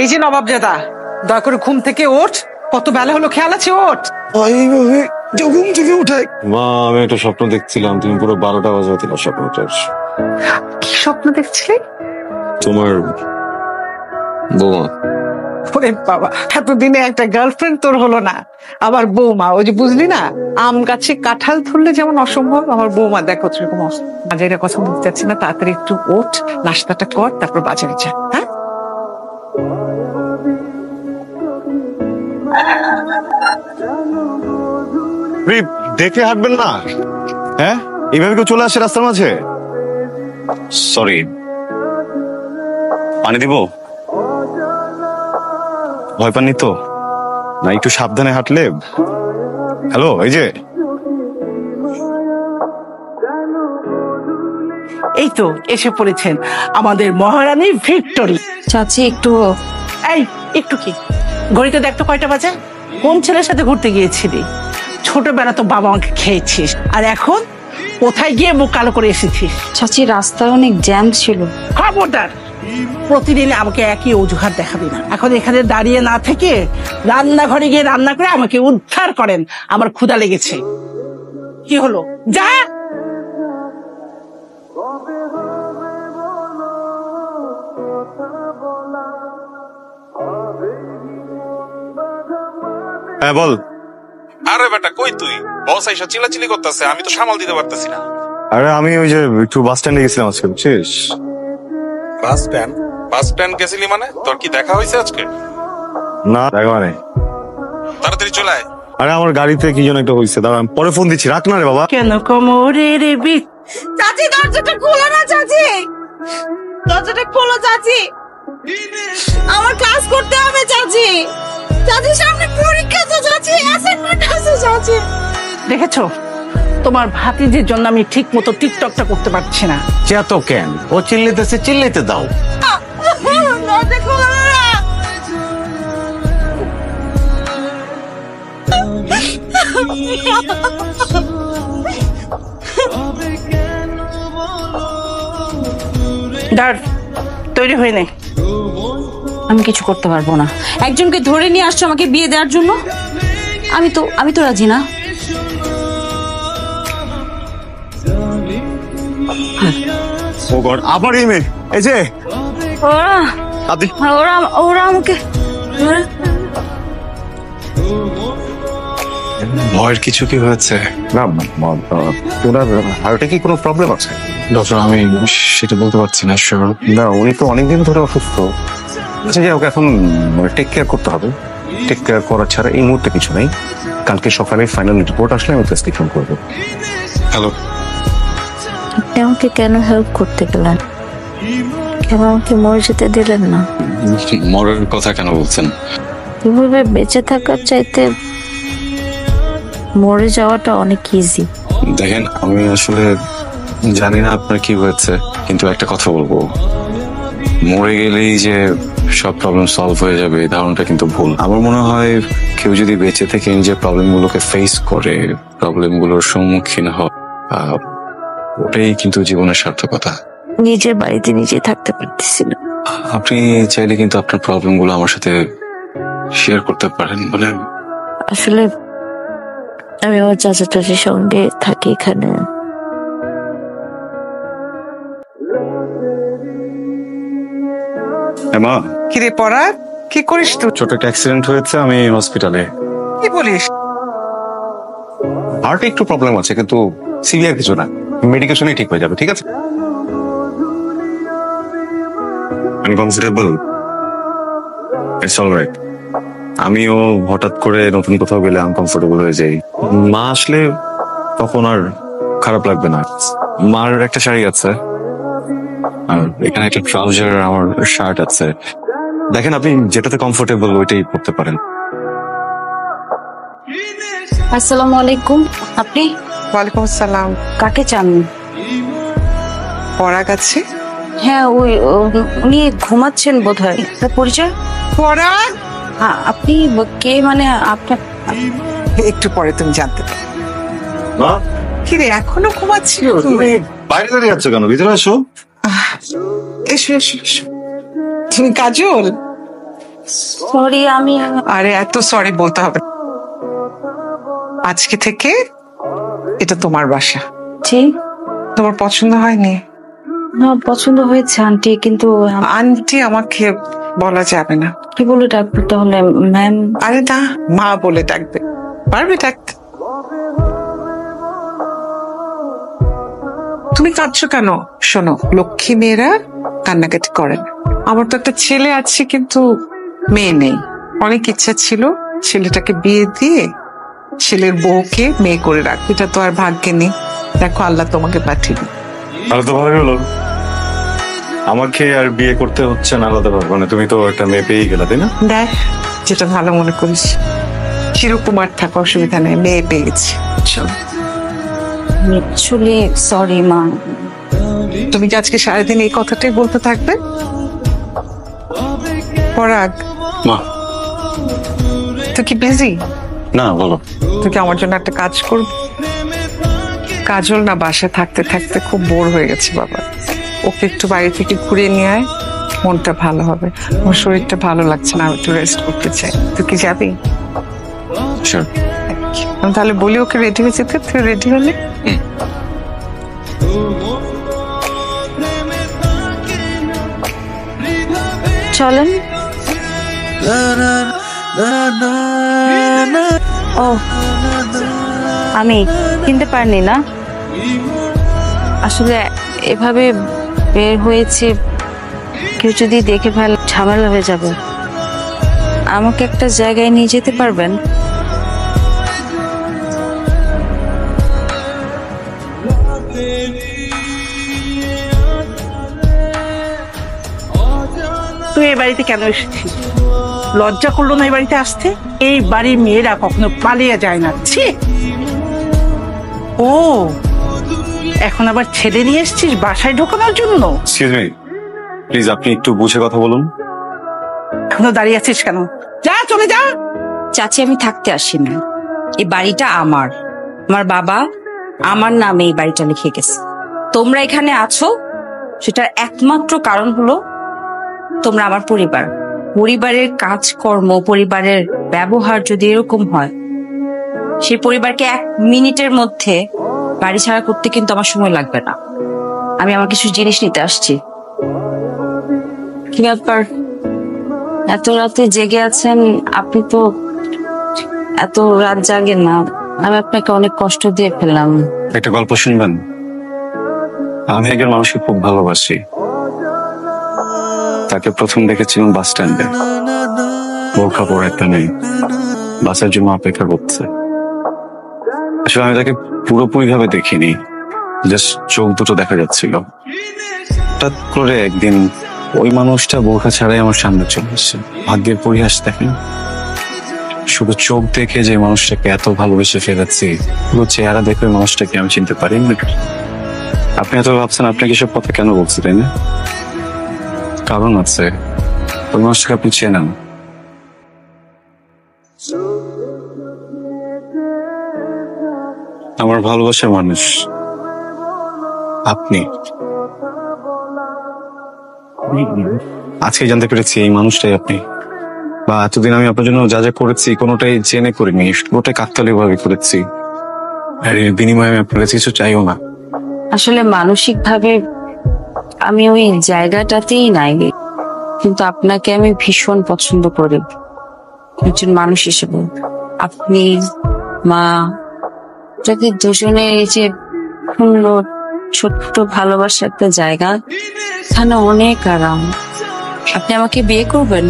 এই যে নবাবজাদা, দয়া করে ঘুম থেকে ওঠ। কত বেলা হলো খেয়াল আছে? ওঠ। এইভাবে ঘুম থেকে উঠাই? মা, আমি একটা স্বপ্ন দেখছিলাম, তুমি পুরো 12টা বাজে দিলা স্বপ্নটা। কি স্বপ্ন দেখছিলি? তোমার বৌমা। ওরে বাবা, এতদিনে একটা গার্লফ্রেন্ড তোর হলো না, আবার বৌমা। ওই যে বুঝলি না, আম গাছে কাঁঠাল ধরলে যেমন অসম্ভব, আমার বৌমা দেখো সেরকম। বাজারের কথা বলতে চাচ্ছি না, তাড়াতাড়ি একটু ওঠ, নাস্তাটা কর, তারপর বাজারে যা। হ্যাঁ, দেখে হাঁটবেন না। হ্যাঁ, এইভাবে কেউ চলে আসে রাস্তার মাঝে? সরি, পানি দিব? ভয় পাননি তো? না, একটু সাবধানে হাঁটলে। হ্যালো, এই যে এই তো এসে পড়েছেন আমাদের মহারানী ভিক্টোরি। চাচি একটু। এই একটু কি, ঘড়িতে দেখতো কয়টা বাজে? কোন ছেলের সাথে ঘুরতে গিয়েছিলি? ছোটবেলা তো বাবা আমাকে খেয়েছিস, আর এখন কোথায় গিয়ে মুখ কালো করে এসেছিস? চাচি রাস্তায় অনেক জ্যাম ছিল। খবরদার, প্রতিদিন আমাকে একই অজুহাত দেখাবি না। এখন এখানে দাঁড়িয়ে না থেকে রান্নাঘরে গিয়ে রান্না করে আমাকে উদ্ধার করেন, আমার ক্ষুধা লেগেছে। কি হলো, যা। হ্যাঁ বল। আরে বেটা, কই তুই? বস আইসা চিল্লাচিল্লি করতেছে, আমি তো সামাল দিতে পারতেছি না। আরে আমি ওই যে একটু বাস স্ট্যান্ডে গেছিলাম আজকে, বুঝছিস? Bus stand? বাস স্ট্যান্ড গেছিলি মানে? তোর কি দেখা হয়েছে আজকে? না, দেখা নেই। তাড়াতাড়ি চলে আয়। আরে আমার গাড়িতে কি যেন একটা হয়েছে, দাঁড়া আমি পরে ফোন দিচ্ছি, রাখ না রে বাবা। কেন কোমরের বিট? চাচি দরজাটা খোলো না চাচি, দরজাটা খোলো চাচি, আমার ক্লাস করতে হবে চাচি। চাচি সামনে পরীক্ষা তো চাচি, অ্যাসাইনমেন্ট আছে চাচি। দেখেছো, তোমার ভাতিজির জন্য আমি ঠিক মতো টিকটকটা করতে পারছি না। চেত কেন? ও চিল্লাইতেছে, চিল্লাইতে দাও। দরজা খোলো না। দাঁড়, তৈরি হয়ে নে। আমি কিছু করতে পারবো না। একজনকে ধরে নিয়ে আসছো আমাকে বিয়ে দেওয়ার জন্য, আমি তো রাজি না। ও গড, আবার এই মেয়ে, এই যে ওরা আদি। ওরা ওরা আমাকে ভয়ের কিছু কি হয়েছে? না, ওনার হার্টে কি কোনো প্রবলেম আছে? ডক্টর, আমি সেটা বলতে পারছি না শিওর। না, উনি তো অনেকদিন ধরে অসুস্থ। আচ্ছা, যাই হোক, এখন টেক কেয়ার করতে হবে। টেক কেয়ার করা ছাড়া এই মুহূর্তে কিছু নেই। কালকে সকালে ফাইনাল রিপোর্ট আসলে আমি প্রেসক্রিপশন করবো। হ্যালো, আপনি আমাকে কেন হেল্প করতে গেলেন? কেন আমাকে মরে যেতে দিলেন না? মরার কথা কেন বলছেন? এভাবে বেঁচে থাকার চাইতে মরে যাওয়াটা অনেক ইজি। দেখেন, আমি আসলে জানি না আপনার কি হয়েছে, কিন্তু একটা কথা বলবো, মরে গেলেই যে সব প্রবলেম সলভ হয়ে যাবে এই ধারণাটা কিন্তু ভুল। আমার মনে হয় কেউ যদি বেঁচে থেকে নিজের প্রবলেমগুলোকে ফেস করে, প্রবলেমগুলোর সম্মুখীন হয়, ওটাই কিন্তু জীবনের সার্থকতা। নিজের বাড়িতে নিজে থাকতে পারতেছি না। আপনি চাইলে কিন্তু আপনার প্রবলেমগুলো আমার সাথে শেয়ার করতে পারেন। বলে আসলে আমি আমার চাচা চাচির সঙ্গে থাকি এখানে। মা, কিরে পড়া, কি করিস তুই? ছোট একটা অ্যাক্সিডেন্ট হয়েছে, আমি হসপিটালে। কি বলিস? হার্টে একটু প্রবলেম আছে, কিন্তু সিভিয়ার কিছু না, মেডিকেশনই ঠিক হয়ে যাবে। ঠিক আছে? Uncomfortable, it's alright. আমিও হঠাৎ করে নতুন কোথাও গেলে আনকমফোর্টেবল হয়ে যাই। মা আসলে তখন আর খারাপ লাগবে না। মার একটা শাড়ি আছে, আর এখানে একটা ট্রাউজার, আমার শার্ট আছে। দেখেন, আপনি যেটাতে কমফোর্টেবল ওইটাই পরতে পারেন। আসসালামু আলাইকুম। আপনি? ওয়ালাইকুম আসসালাম। কাকে চান? পড়া গেছে? হ্যাঁ, উনি ঘুমাচ্ছেন বোধহয়। তার পরিচয়? পড়া আপনি কে? মানে আপনার একটু পরে তুমি জানতে পারো। মা, কিরে এখনো ঘুমাচ্ছিল? তুমি বাইরে দাঁড়িয়ে আছো কেন? ভিতরে আসো। এসো এসো এসো। তুমি কাজল, সরি আমি আরে এত সরি বলতে হবে না। আজকে থেকে এটা তোমার বাসা। ঠিক তোমার পছন্দ হয়নি? না, পছন্দ হয়েছে আন্টি, কিন্তু আন্টি আমাকে বলা যাবে না। কি বলে ডাকবো তাহলে ম্যাম? আরে না, মা বলে ডাকবে, পারবে ডাকতে। তুমি কাঁদছো কেন? শোনো, লক্ষ্মী মেয়েরা কান্নাকাটি করে না। আমার তো একটা ছেলে আছে কিন্তু মেয়ে নেই। অনেক ইচ্ছা ছিল ছেলেটাকে বিয়ে দিয়ে ছেলের বউকে মেয়ে করে রাখবে, এটা তো আর ভাগ্যে নেই। দেখো আল্লাহ তোমাকে পাঠিয়ে দিল। তাহলে তো ভালোই হলো, আমাকে আর বিয়ে করতে হচ্ছে না আলাদাভাবে। মানে তুমি তো একটা মেয়ে পেয়ে গেলা, তাই না? দেখ যেটা ভালো মনে করিস। চিরকুমার থাকা অসুবিধা নেই, মেয়ে পেয়ে গেছি। চলো। অ্যাকচুয়ালি সরি মা। তুমি কি আজকে সারাদিন এই কথাটাই বলতে থাকবে? পরাগ, মা। তুই কি বিজি? না, বলো। তুই কি আমার জন্য একটা কাজ করবি? কাজল না বাসায় থাকতে থাকতে খুব বোর হয়ে গেছে বাবা, ওকে একটু বাইরে থেকে ঘুরিয়ে নিয়ে আয়, মনটা ভালো হবে। আমার শরীরটা ভালো লাগছে না, আমি একটু রেস্ট করতে চাই। তুই কি যাবি? Sure. আমি তাহলে বলি ওকে রেডি হয়ে যেতে, তুই রেডি হলে চলেন। ও আমি চিনতে পারিনি না, আসলে এভাবে বের হয়েছে, কেউ যদি দেখে ফেলে ঝামেলা হয়ে যাবে। আমাকে একটা জায়গায় নিয়ে যেতে পারবেন? তুই এই বাড়িতে কেন এসেছিস? লজ্জা করলো না এই বাড়িতে আসতে? এই বাড়ির মেয়েরা কখনো পালিয়ে যায় না। ছি! ও এখন আবার ছেলে নিয়ে এসেছিস বাসায় ঢোকানোর জন্য? এক্সকিউজ মি, প্লিজ আপনি একটু বুঝে কথা বলুন। এখনো দাঁড়িয়ে আছিস কেন? যা, চলে যা। চাচি, আমি থাকতে আসি না, এই বাড়িটা আমার। আমার বাবা আমার নামে এই বাড়িটা লিখে গেছে। তোমরা এখানে আছো সেটার একমাত্র কারণ হলো তোমরা আমার পরিবার। পরিবারের কাজকর্ম, পরিবারের ব্যবহার যদি এরকম হয়, সেই পরিবারকে 1 মিনিটের মধ্যে বাড়ি ছাড়া করতে কিন্তু আমার সময় লাগবে না। আমি আমার কিছু জিনিস নিতে আসছি। কি ব্যাপার, এত রাতে জেগে আছেন? আপনি তো এত রাত জাগেন না, আমি আপনাকে অনেক কষ্ট দিয়ে ফেললাম। একটা গল্প শুনবেন? আমি একজন মানুষকে খুব ভালোবাসি। তাকে প্রথম দেখেছিলাম বাস স্ট্যান্ডে, বোরখা পরা একটা মেয়ে বাসের জন্য অপেক্ষা করছে। আসলে আমি তাকে পুরোপুরি ভাবে দেখিনি, জাস্ট চোখ দুটো দেখা যাচ্ছিল। হঠাৎ করে একদিন ওই মানুষটা বোরখা ছাড়াই আমার সামনে চলে এসেছে। ভাগ্যের পরিহাস দেখেন, শুধু চোখ দেখে যে মানুষটাকে এত ভালোবেসে ফেলেছি, পুরো চেহারা দেখে ওই মানুষটাকে আমি চিনতে পারিনি। আপনি এত ভাবছেন আপনাকে সব কথা কেন বলছি, তাই না? কারণ আছে, ওই মানুষটাকে আপনি চেনেন। আমার ভালোবাসার মানুষ আপনি। আজকে জানতে পেরেছি এই মানুষটাই আপনি। বা এতদিন আমি আপনার জন্য যা যা করেছি কোনোটাই জেনে করিনি, পুরোটাই কাকতালীয় ভাবে করেছি। আর এর বিনিময়ে আমি আপনার কাছে কিছু চাইও না। আসলে মানসিক ভাবে আমি ওই জায়গাটাতেই নাই, কিন্তু আপনাকে আমি ভীষণ পছন্দ করি একজন মানুষ হিসেবে। আপনি, মা, যদি দুজনে এই যে সুন্দর ছোট্ট ভালোবাসার একটা জায়গা, এখানে অনেক আরাম। আপনি আমাকে বিয়ে করবেন?